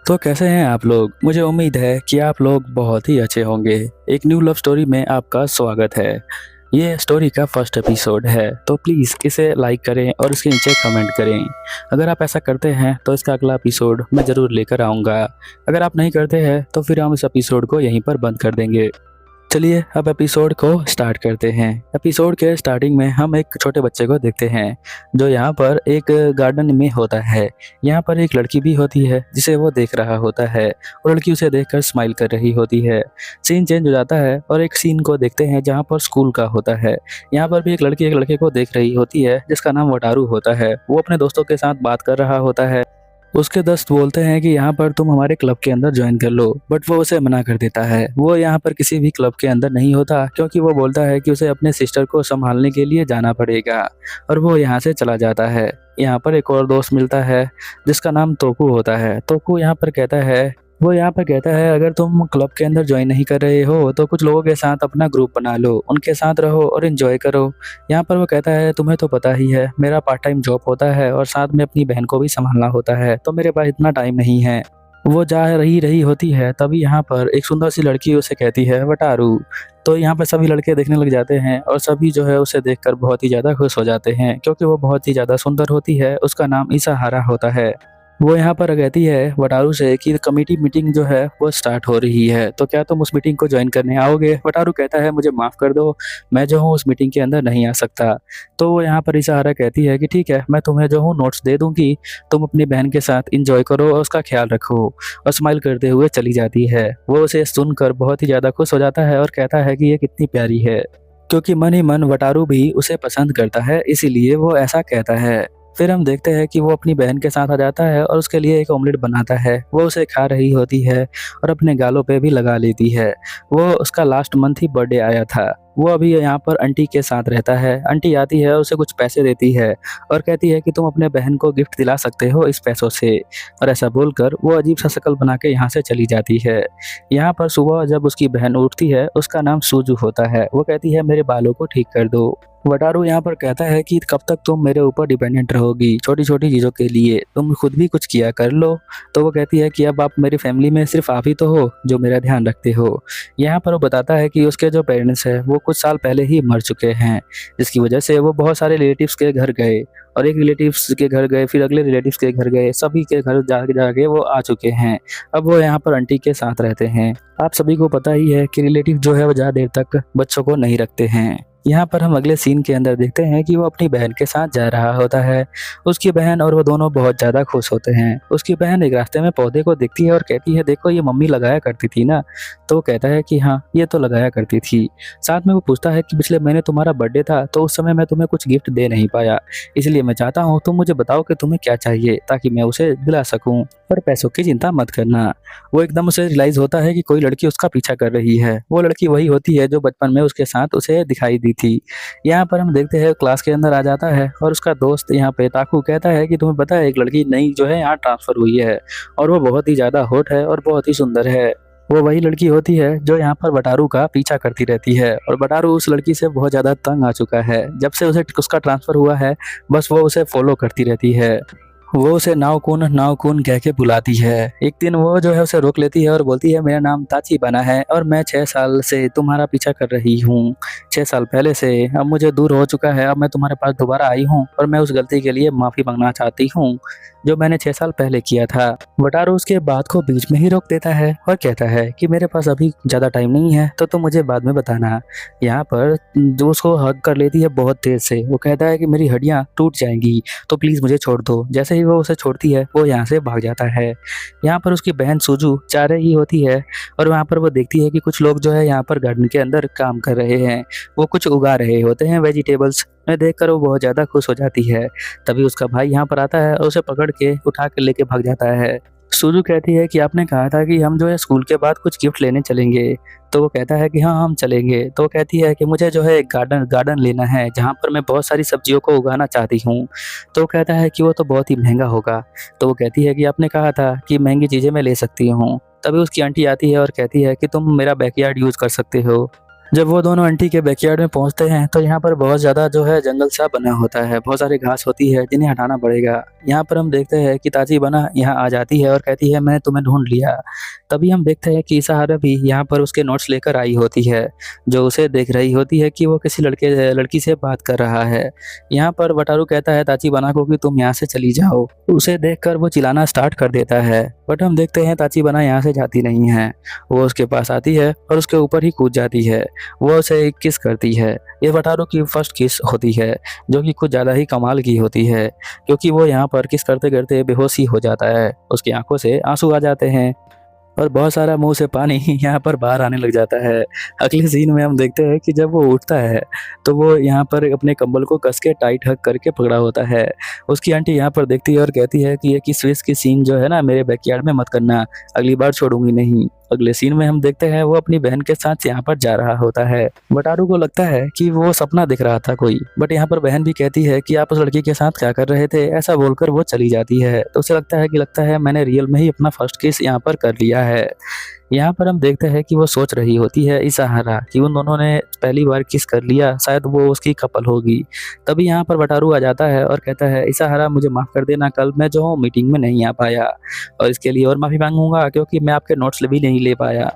तो कैसे हैं आप लोग? मुझे उम्मीद है कि आप लोग बहुत ही अच्छे होंगे। एक न्यू लव स्टोरी में आपका स्वागत है। ये स्टोरी का फर्स्ट एपिसोड है, तो प्लीज़ इसे लाइक करें और इसके नीचे कमेंट करें। अगर आप ऐसा करते हैं तो इसका अगला एपिसोड मैं ज़रूर लेकर आऊँगा। अगर आप नहीं करते हैं तो फिर हम इस एपिसोड को यहीं पर बंद कर देंगे। चलिए अब एपिसोड को स्टार्ट करते हैं। एपिसोड के स्टार्टिंग में हम एक छोटे बच्चे को देखते हैं जो यहाँ पर एक गार्डन में होता है। यहाँ पर एक लड़की भी होती है जिसे वो देख रहा होता है और लड़की उसे देखकर स्माइल कर रही होती है। सीन चेंज हो जाता है और एक सीन को देखते हैं जहाँ पर स्कूल का होता है। यहाँ पर भी एक लड़की एक लड़के को देख रही होती है जिसका नाम वटारू होता है। वो अपने दोस्तों के साथ बात कर रहा होता है। उसके दोस्त बोलते हैं कि यहाँ पर तुम हमारे क्लब के अंदर ज्वाइन कर लो, बट वो उसे मना कर देता है। वो यहाँ पर किसी भी क्लब के अंदर नहीं होता क्योंकि वो बोलता है कि उसे अपने सिस्टर को संभालने के लिए जाना पड़ेगा और वो यहाँ से चला जाता है। यहाँ पर एक और दोस्त मिलता है जिसका नाम तोकू होता है। तोकू यहाँ पर कहता है अगर तुम क्लब के अंदर ज्वाइन नहीं कर रहे हो तो कुछ लोगों के साथ अपना ग्रुप बना लो, उनके साथ रहो और एंजॉय करो। यहाँ पर वो कहता है तुम्हें तो पता ही है मेरा पार्ट टाइम जॉब होता है और साथ में अपनी बहन को भी संभालना होता है, तो मेरे पास इतना टाइम नहीं है। वो जा रही रही होती है तभी यहाँ पर एक सुंदर सी लड़की उसे कहती है वटारू। तो यहाँ पर सभी लड़के देखने लग जाते हैं और सभी जो है उसे देखकर बहुत ही ज़्यादा खुश हो जाते हैं क्योंकि वो बहुत ही ज़्यादा सुंदर होती है। उसका नाम इसाहारा होता है। वो यहाँ पर कहती है वटारू से कि कमेटी मीटिंग जो है वो स्टार्ट हो रही है, तो क्या तुम उस मीटिंग को ज्वाइन करने आओगे? वटारू कहता है मुझे माफ़ कर दो, मैं जो हूँ उस मीटिंग के अंदर नहीं आ सकता। तो वो यहाँ पर इशारा कहती है कि ठीक है, मैं तुम्हें जो हूँ नोट्स दे दूंगी, तुम अपनी बहन के साथ इंजॉय करो और उसका ख्याल रखो। और स्माइल करते हुए चली जाती है। वो उसे सुनकर बहुत ही ज़्यादा खुश हो जाता है और कहता है कि ये कितनी प्यारी है, क्योंकि मन ही मन वटारू भी उसे पसंद करता है, इसीलिए वो ऐसा कहता है। फिर हम देखते हैं कि वो अपनी बहन के साथ आ जाता है और उसके लिए एक ऑमलेट बनाता है। वो उसे खा रही होती है और अपने गालों पे भी लगा लेती है। वो उसका लास्ट मंथ ही बर्थडे आया था। वो अभी यहाँ पर आंटी के साथ रहता है। आंटी आती है, उसे कुछ पैसे देती है और कहती है कि तुम अपने बहन को गिफ्ट दिला सकते हो इस पैसों से। और ऐसा बोलकर वो अजीब सा शक्ल बना के यहाँ से चली जाती है। यहाँ पर सुबह जब उसकी बहन उठती है, उसका नाम सूजू होता है। वो कहती है मेरे बालों को ठीक कर दो। वटारू यहाँ पर कहता है कि कब तक तुम मेरे ऊपर डिपेंडेंट रहोगी छोटी छोटी चीज़ों के लिए, तुम खुद भी कुछ किया कर लो। तो वो कहती है कि अब आप मेरी फैमिली में सिर्फ आप ही तो हो जो मेरा ध्यान रखते हो। यहाँ पर वो बताता है कि उसके जो पेरेंट्स हैं वो कुछ साल पहले ही मर चुके हैं, जिसकी वजह से वो बहुत सारे रिलेटिव्स के घर गए और एक रिलेटिव्स के घर गए, फिर अगले रिलेटिव्स के घर गए, सभी के घर जाके जाके वो आ चुके हैं। अब वो यहाँ पर आंटी के साथ रहते हैं। आप सभी को पता ही है कि रिलेटिव जो है वो ज़्यादा देर तक बच्चों को नहीं रखते हैं। यहाँ पर हम अगले सीन के अंदर देखते हैं कि वो अपनी बहन के साथ जा रहा होता है। उसकी बहन और वो दोनों बहुत ज़्यादा खुश होते हैं। उसकी बहन एक रास्ते में पौधे को देखती है और कहती है देखो ये मम्मी लगाया करती थी ना। तो वो कहता है कि हाँ ये तो लगाया करती थी। साथ में वो पूछता है कि पिछले महीने तुम्हारा बर्थडे था तो उस समय मैं तुम्हें कुछ गिफ्ट दे नहीं पाया, इसलिए मैं चाहता हूँ तुम मुझे बताओ कि तुम्हें क्या चाहिए ताकि मैं उसे दिला सकूँ, और पैसों की चिंता मत करना। वो एकदम उसे रियलाइज होता है कि कोई लड़की उसका पीछा कर रही है। वो लड़की वही होती है जो बचपन में उसके साथ उसे दिखाई दी थी। यहाँ पर हम देखते हैं क्लास के अंदर आ जाता है और उसका दोस्त यहाँ पे ताकू कहता है कि तुम्हें पता है एक लड़की नई जो है यहाँ ट्रांसफर हुई है और वो बहुत ही ज्यादा हॉट है और बहुत ही सुंदर है। वो वही लड़की होती है जो यहाँ पर बटारू का पीछा करती रहती है और बटारू उस लड़की से बहुत ज्यादा तंग आ चुका है। जब से उसे उसका ट्रांसफर हुआ है बस वो उसे फॉलो करती रहती है। वो उसे नाव कून कह के बुलाती है। एक दिन वो जो है उसे रोक लेती है और बोलती है मेरा नाम ताची बना है और मैं 6 साल से तुम्हारा पीछा कर रही हूँ, 6 साल पहले से। अब मुझे दूर हो चुका है, अब मैं तुम्हारे पास दोबारा आई हूँ और मैं उस गलती के लिए माफ़ी मांगना चाहती हूँ जो मैंने 6 साल पहले किया था। वटारू उसके बात को बीच में ही रोक देता है और कहता है कि मेरे पास अभी ज़्यादा टाइम नहीं है तो तुम मुझे बाद में बताना। यहाँ पर जो उसको हग कर लेती है बहुत तेज से। वो कहता है कि मेरी हड्डियाँ टूट जाएंगी तो प्लीज़ मुझे छोड़ दो। जैसे ही वो उसे छोड़ती है वो यहाँ से भाग जाता है। यहाँ पर उसकी बहन सूजू जा रही होती है और वहाँ पर वो देखती है कि कुछ लोग जो है यहाँ पर गार्डन के अंदर काम कर रहे हैं। वो कुछ उगा रहे होते हैं वेजिटेबल्स। उन्हें देखकर वो बहुत ज़्यादा खुश हो जाती है। तभी उसका भाई यहाँ पर आता है और उसे पकड़ के उठा के लेके भाग जाता है। सूजू कहती है कि आपने कहा था कि हम जो है स्कूल के बाद कुछ गिफ्ट लेने चलेंगे। तो वो कहता है कि हाँ हम चलेंगे। तो वो कहती है कि मुझे जो है एक गार्डन लेना है जहाँ पर मैं बहुत सारी सब्जियों को उगाना चाहती हूँ। तो वो कहता है कि वो तो बहुत ही महंगा होगा। तो वो कहती है कि आपने कहा था कि महंगी चीज़ें मैं ले सकती हूँ। तभी उसकी आंटी आती है और कहती है कि तुम मेरा बैकयार्ड यूज़ कर सकते हो। जब वो दोनों आंटी के बैकयार्ड में पहुंचते हैं तो यहाँ पर बहुत ज़्यादा जो है जंगल सा बना होता है, बहुत सारी घास होती है जिन्हें हटाना पड़ेगा। यहाँ पर हम देखते हैं कि ताची बना यहाँ आ जाती है और कहती है मैं तुम्हें ढूंढ लिया। तभी हम देखते हैं कि इसाहारा भी यहाँ पर उसके नोट्स लेकर आई होती है, जो उसे देख रही होती है कि वो किसी लड़की से बात कर रहा है। यहाँ पर वटारू कहता है ताची बना को कि तुम यहाँ से चली जाओ। उसे देखकर वो चिल्लाना स्टार्ट कर देता है, बट हम देखते हैं ताची बना यहाँ से जाती नहीं है। वो उसके पास आती है और उसके ऊपर ही कूद जाती है। वो उसे एक किस करती है। ये वटारू की फर्स्ट किस होती है, जो कि कुछ ज़्यादा ही कमाल की होती है, क्योंकि वो यहाँ पर किस करते करते बेहोश ही हो जाता है। उसकी आंखों से आंसू आ जाते हैं और बहुत सारा मुंह से पानी यहाँ पर बाहर आने लग जाता है। अगले सीन में हम देखते हैं कि जब वो उठता है तो वो यहाँ पर अपने कंबल को कस के टाइट हक करके पकड़ा होता है। उसकी आंटी यहाँ पर देखती है और कहती है कि ये किस स्विच की सीन जो है ना मेरे बैकयार्ड में मत करना, अगली बार छोड़ूंगी नहीं। अगले सीन में हम देखते हैं वो अपनी बहन के साथ यहाँ पर जा रहा होता है। वटारू को लगता है कि वो सपना दिख रहा था कोई, बट यहाँ पर बहन भी कहती है कि आप उस लड़की के साथ क्या कर रहे थे, ऐसा बोलकर वो चली जाती है। तो उसे लगता है मैंने रियल में ही अपना फर्स्ट किस यहाँ पर कर लिया है। यहाँ पर हम देखते हैं कि वो सोच रही होती है इसाहारा कि उन दोनों ने पहली बार किस कर लिया, शायद वो उसकी कपल होगी। तभी यहाँ पर वटारू आ जाता है और कहता है इसाहारा मुझे माफ़ कर देना, कल मैं जो हूँ मीटिंग में नहीं आ पाया और इसके लिए और माफ़ी मांगूंगा क्योंकि मैं आपके नोट्स भी नहीं ले पाया।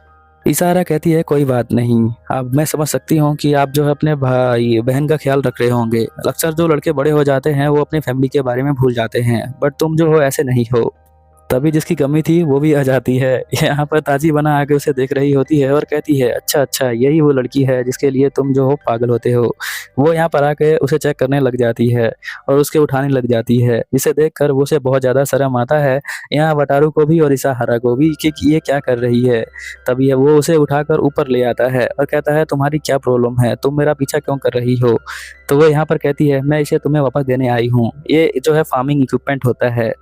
इसाहारा कहती है कोई बात नहीं, अब मैं समझ सकती हूँ कि आप जो है अपने भाई बहन का ख्याल रख रहे होंगे। अक्सर जो लड़के बड़े हो जाते हैं वो अपनी फैमिली के बारे में भूल जाते हैं, बट तुम जो हो ऐसे नहीं हो। तभी जिसकी कमी थी वो भी आ जाती है। यहाँ पर ताजी बना आके उसे देख रही होती है और कहती है अच्छा अच्छा यही वो लड़की है जिसके लिए तुम जो हो पागल होते हो। वो यहाँ पर आके उसे चेक करने लग जाती है और उसके उठाने लग जाती है, जिसे देखकर वो उसे बहुत ज़्यादा शर्म आता है, यहाँ वटारू को भी और इसाहारा को भी कि ये क्या कर रही है। तभी वो उसे उठाकर ऊपर ले आता है और कहता है तुम्हारी क्या प्रॉब्लम है, तुम मेरा पीछा क्यों कर रही हो। तो वो यहाँ पर कहती है मैं इसे तुम्हें वापस देने आई हूँ, ये जो है फार्मिंग इक्विपमेंट होता है।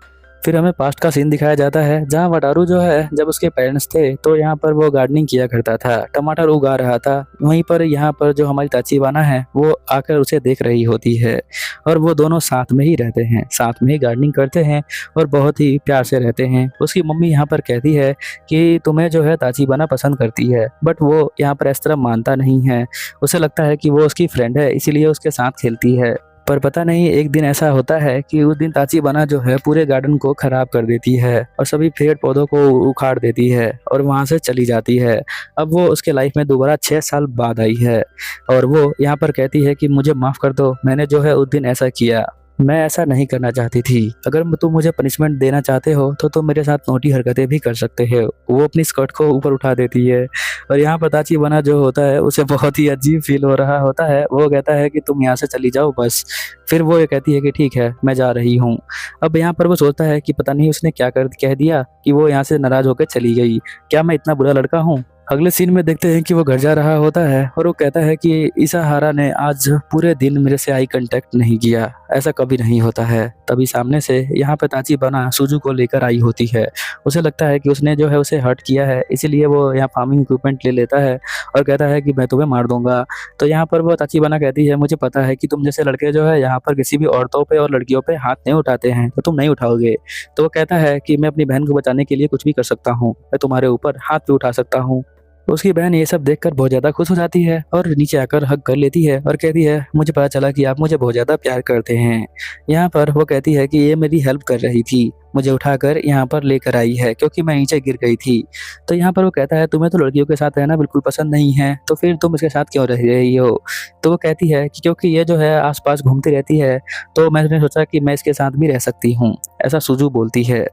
फिर हमें पास्ट का सीन दिखाया जाता है जहाँ वटारू जो है जब उसके पेरेंट्स थे तो यहाँ पर वो गार्डनिंग किया करता था, टमाटर उगा रहा था। वहीं पर यहाँ पर जो हमारी ताचीबाना है वो आकर उसे देख रही होती है और वो दोनों साथ में ही रहते हैं, साथ में ही गार्डनिंग करते हैं और बहुत ही प्यार से रहते हैं। उसकी मम्मी यहाँ पर कहती है कि तुम्हें जो है ताचीबाना पसंद करती है, बट वो यहाँ पर इस तरह मानता नहीं है। उसे लगता है कि वो उसकी फ्रेंड है इसीलिए उसके साथ खेलती है। पर पता नहीं एक दिन ऐसा होता है कि उस दिन ताचीबाना जो है पूरे गार्डन को खराब कर देती है और सभी पेड़ पौधों को उखाड़ देती है और वहां से चली जाती है। अब वो उसके लाइफ में दोबारा 6 साल बाद आई है और वो यहाँ पर कहती है कि मुझे माफ़ कर दो, मैंने जो है उस दिन ऐसा किया, मैं ऐसा नहीं करना चाहती थी। अगर तुम मुझे पनिशमेंट देना चाहते हो तो तुम मेरे साथ नोटी हरकतें भी कर सकते हो। वो अपनी स्कर्ट को ऊपर उठा देती है और यहाँ पर ताचीबाना जो होता है उसे बहुत ही अजीब फील हो रहा होता है। वो कहता है कि तुम यहाँ से चली जाओ बस। फिर वो ये कहती है कि ठीक है मैं जा रही हूँ। अब यहाँ पर वो सोचता है कि पता नहीं उसने क्या कर कह दिया कि वो यहाँ से नाराज होकर चली गई, क्या मैं इतना बुरा लड़का हूँ। अगले सीन में देखते हैं कि वो घर जा रहा होता है और वो कहता है कि इसाहारा ने आज पूरे दिन मेरे से आई कांटेक्ट नहीं किया, ऐसा कभी नहीं होता है। तभी सामने से यहाँ पे ताचीबाना सुजू को लेकर आई होती है। उसे लगता है कि उसने जो है उसे हर्ट किया है, इसीलिए वो यहाँ फार्मिंग इक्विपमेंट ले लेता है और कहता है कि मैं तुम्हें मार दूंगा। तो यहाँ पर वो ताचीबाना कहती है मुझे पता है कि तुम जैसे लड़के जो है यहाँ पर किसी भी औरतों पे और लड़कियों पे हाथ नहीं उठाते हैं, तो तुम नहीं उठाओगे। तो वो कहता है कि मैं अपनी बहन को बचाने के लिए कुछ भी कर सकता हूँ, मैं तुम्हारे ऊपर हाथ भी उठा सकता हूँ। उसकी बहन ये सब देखकर बहुत ज़्यादा खुश हो जाती है और नीचे आकर हग कर लेती है और कहती है मुझे पता चला कि आप मुझे बहुत ज़्यादा प्यार करते हैं। यहाँ पर वो कहती है कि ये मेरी हेल्प कर रही थी, मुझे उठाकर यहाँ पर लेकर आई है क्योंकि मैं नीचे गिर गई थी। तो यहाँ पर वो कहता है तुम्हें तो लड़कियों के साथ रहना बिल्कुल पसंद नहीं है, तो फिर तुम इसके साथ क्यों रह रही हो। तो वो कहती है कि क्योंकि ये जो है आसपास घूमती रहती है तो मैंने सोचा कि मैं इसके साथ भी रह सकती हूँ, ऐसा सुजू बोलती है।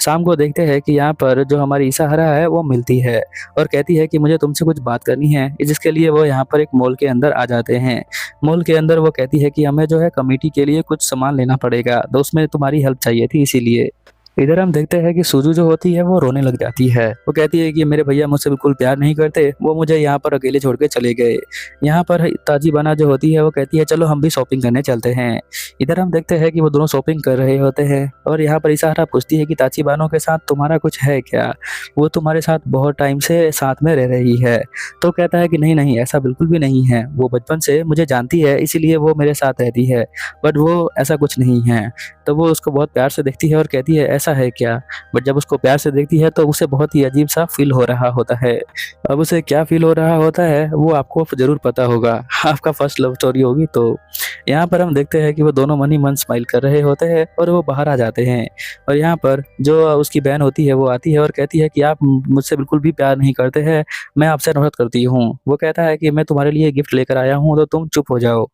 शाम को देखते हैं कि यहाँ पर जो हमारी इसाहारा है वो मिलती है और कहती है कि मुझे तुमसे कुछ बात करनी है, जिसके लिए वो यहाँ पर एक मॉल के अंदर आ जाते हैं। मॉल के अंदर वो कहती है कि हमें जो है कमेटी के लिए कुछ सामान लेना पड़ेगा, तो उसमें तुम्हारी हेल्प चाहिए थी इसीलिए। इधर हम देखते हैं कि सुजू जो होती है वो रोने लग जाती है। वो कहती है कि मेरे भैया मुझसे बिल्कुल प्यार नहीं करते, वो मुझे यहाँ पर अकेले छोड़ के चले गए। यहाँ पर ताजीबाना जो होती है वो कहती है चलो हम भी शॉपिंग करने चलते हैं। इधर हम देखते हैं कि वो दोनों शॉपिंग कर रहे होते हैं और यहाँ पर इसाहारा पूछती है कि ताजीबानों के साथ तुम्हारा कुछ है क्या, वो तुम्हारे साथ बहुत टाइम से साथ में रह रही है। तो कहता है कि नहीं नहीं ऐसा बिल्कुल भी नहीं है, वो बचपन से मुझे जानती है इसीलिए वो मेरे साथ रहती है, बट वो ऐसा कुछ नहीं है। तो वो उसको बहुत प्यार से देखती है और कहती है ऐसा ऐसा है क्या। बट जब उसको प्यार से देखती है तो उसे बहुत ही अजीब सा फील हो रहा होता है। अब उसे क्या फील हो रहा होता है वो आपको ज़रूर पता होगा, आपका फर्स्ट लव स्टोरी होगी तो। यहाँ पर हम देखते हैं कि वो दोनों मन ही मन स्माइल कर रहे होते हैं और वो बाहर आ जाते हैं। और यहाँ पर जो उसकी बहन होती है वो आती है और कहती है कि आप मुझसे बिल्कुल भी प्यार नहीं करते हैं, मैं आपसे नफरत करती हूँ। वो कहता है कि मैं तुम्हारे लिए गिफ्ट लेकर आया हूँ तो तुम चुप हो जाओ।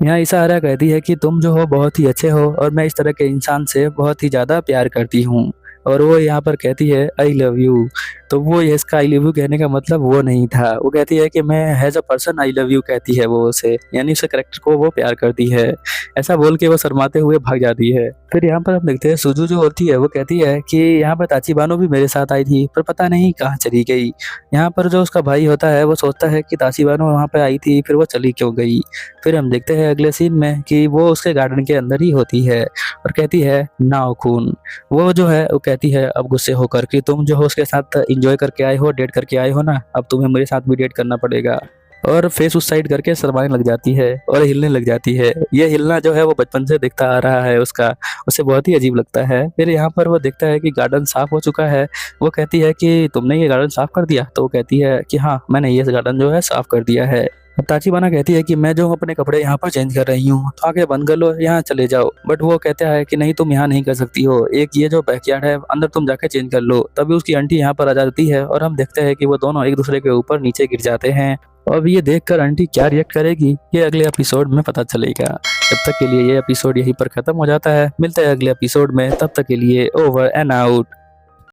यहाँ इशारा कहती है कि तुम जो हो बहुत ही अच्छे हो और मैं इस तरह के इंसान से बहुत ही ज़्यादा प्यार करती हूँ। और वो यहाँ पर कहती है आई लव यू। तो वो ये इसका आई लव यू कहने का मतलब वो नहीं था, वो कहती है कि मैं as a person I love you कहती है वो उसे, यानी उसके करेक्टर को वो प्यार करती है। ऐसा बोल के वो शर्माते हुए भाग जाती है। फिर यहाँ पर हम देखते हैं सुजू जो होती है वो कहती है कि यहाँ पर ताचिबानो भी मेरे साथ आई थी पर पता नहीं कहाँ चली गई। यहाँ पर जो उसका भाई होता है वो सोचता है कि ताचिबानो वहाँ पे आई थी फिर वो चली क्यों गई। फिर हम देखते हैं अगले सीन में कि वो उसके गार्डन के अंदर ही होती है और कहती है नाओ खून। वो जो है वो कहती है अब गुस्से होकर कि तुम जो हो उसके साथ एंजॉय करके आए हो, डेट करके आए हो ना, अब तुम्हें मेरे साथ भी डेट करना पड़ेगा। और फेस उस साइड करके शर्माने लग जाती है और हिलने लग जाती है। ये हिलना जो है वो बचपन से दिखता आ रहा है उसका, उसे बहुत ही अजीब लगता है। फिर यहाँ पर वो देखता है कि गार्डन साफ हो चुका है। वो कहती है कि तुमने ये गार्डन साफ कर दिया, तो वो कहती है कि हाँ मैंने ये गार्डन जो है साफ कर दिया है। अब ताचिबाना कहती है कि मैं जो हूँ अपने कपड़े यहाँ पर चेंज कर रही हूँ तो आगे बंद कर लो, यहाँ चले जाओ। बट वो कहता है कि नहीं तुम यहाँ नहीं कर सकती हो, एक ये जो बैकयार्ड है अंदर तुम जाके चेंज कर लो। तभी उसकी आंटी यहाँ पर आ जाती है और हम देखते हैं कि वो दोनों एक दूसरे के ऊपर नीचे गिर जाते हैं। अब ये देखकर आंटी क्या रिएक्ट करेगी ये अगले एपिसोड में पता चलेगा। तब तक के लिए ये एपिसोड यहीं पर खत्म हो जाता है। मिलते हैं अगले एपिसोड में, तब तक के लिए ओवर एंड आउट।